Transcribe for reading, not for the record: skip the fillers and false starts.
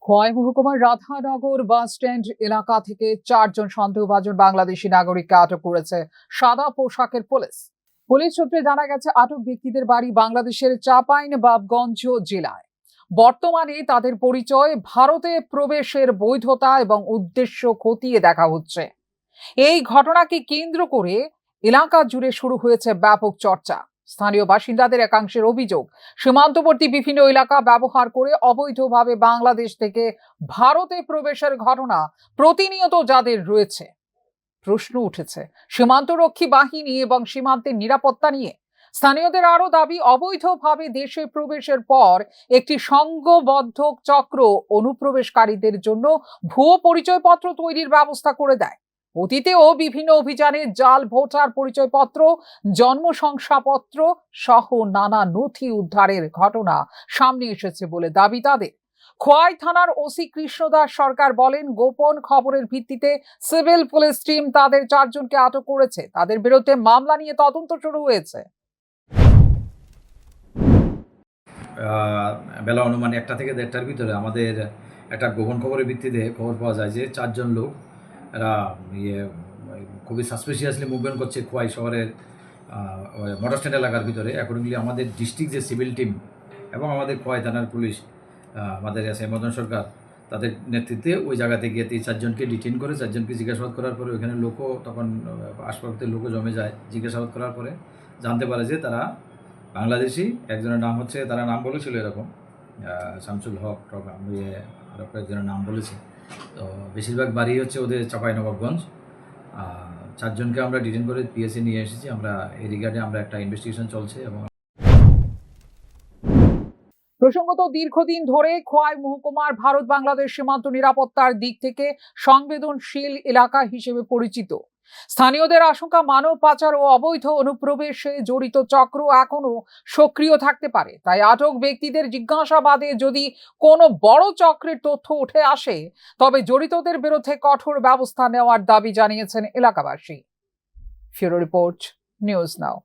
খোয়াই মহকুমার Radhanagar bus stand এলাকা থেকে 4 জন সন্দেহভাজন বাংলাদেশি নাগরিককে আটক করেছে সাদা পোশাকের পুলিশ। পুলিশ সূত্রে জানা গেছে, আটক ব্যক্তিদের বাড়ি বাংলাদেশের চাঁপাইনবাবগঞ্জ জেলায়। বর্তমানে তাদের পরিচয় ভারতে প্রবেশের বৈধতা এবং উদ্দেশ্য খতিয়ে দেখা হচ্ছে। এই ঘটনাকে কেন্দ্র করে এলাকা জুড়ে শুরু হয়েছে ব্যাপক চর্চা। স্থানীয় বাসিন্দাদের একাংশের অভিযোগ, সীমান্তবর্তী বিভিন্ন এলাকা ব্যবহার করে অবৈধভাবে বাংলাদেশ থেকে ভারতে প্রবেশের ঘটনা প্রতিনিয়ত যাদের রয়েছে। প্রশ্ন উঠেছে সীমান্তরক্ষী বাহিনী এবং সীমান্তের নিরাপত্তা নিয়ে। স্থানীয়দের আরো দাবি, অবৈধভাবে দেশে প্রবেশের পর একটি সংঘবদ্ধ চক্র অনুপ্রবেশকারীদের জন্য ভুয়ো পরিচয়পত্র তৈরির ব্যবস্থা করে দেয়। অতীতেও বিভিন্ন অভিযানে জাল ভোটার পরিচয়পত্র, জন্ম শংসাপত্র সহ নানা নথি উদ্ধারের ঘটনা সামনে এসেছে বলে দাবি তাদের। খোয়াই থানার ওসি কৃষ্ণদাস সরকার বলেন, গোপন খবরের ভিত্তিতে সিভিল পুলিশ টিম তাদের 4 জনকে আটক করেছে। তাদের বিরুদ্ধে মামলা নিয়ে তদন্ত শুরু হয়েছে। বেলা অনুমান 1টা থেকে 1:30টার ভিতরে আমাদের একটা গোপন খবরের ভিত্তিতে খবর পাওয়া যায় যে 4 জন লোক এরা খুবই সাসপিশিয়াসলি মুভমেন্ট করছে খোয়াই শহরের মোটর স্ট্যান্ড এলাকার ভিতরে। অ্যাকর্ডিংলি আমাদের ডিস্ট্রিক্ট যে সিভিল টিম এবং আমাদের খোয়াই থানার পুলিশ, আমাদের এস এম মদন সরকার, তাদের নেতৃত্বে ওই জায়গাতে গিয়ে 4 জনকে ডিটেইন করে 4 জনকে জিজ্ঞাসাবাদ করার পরে ওইখানে লোকও তখন আশপাশের লোকও জমে যায়। জিজ্ঞাসাবাদ করার পরে জানতে পারে যে তারা বাংলাদেশি। একজনের নাম হচ্ছে, তারা নাম বলেছিল এরকম শামসুল হক টক, আরও কয়েকজনের নাম বলেছে। তো বেশিরভাগ বাড়ি হচ্ছে ওদের চাঁপাইনবাবগঞ্জ। 4 জনকে আমরা ডিটেইন করে পিএসএ নিয়ে এসেছি। আমরা এই রিগার্ডে আমরা একটা ইনভেস্টিগেশন চলছে। এবং প্রসঙ্গত, দীর্ঘদিন ধরে খোয়াই মহকুমার ভারত বাংলাদেশ সীমান্ত নিরাপত্তার দিক থেকে সংবেদনশীল এলাকা হিসেবে পরিচিত। স্থানীয়দের আশঙ্কা, মানব পাচার ও অবৈধ অনুপ্রবেশে জড়িত চক্র এখনো সক্রিয় থাকতে পারে। তাই আটক ব্যক্তিদের জিজ্ঞাসাবাদে যদি কোনো বড় চক্রের তথ্য উঠে আসে, তবে জড়িতদের বিরুদ্ধে কঠোর ব্যবস্থা নেওয়ার দাবি জানিয়েছেন এলাকাবাসী। Bureau report, news now.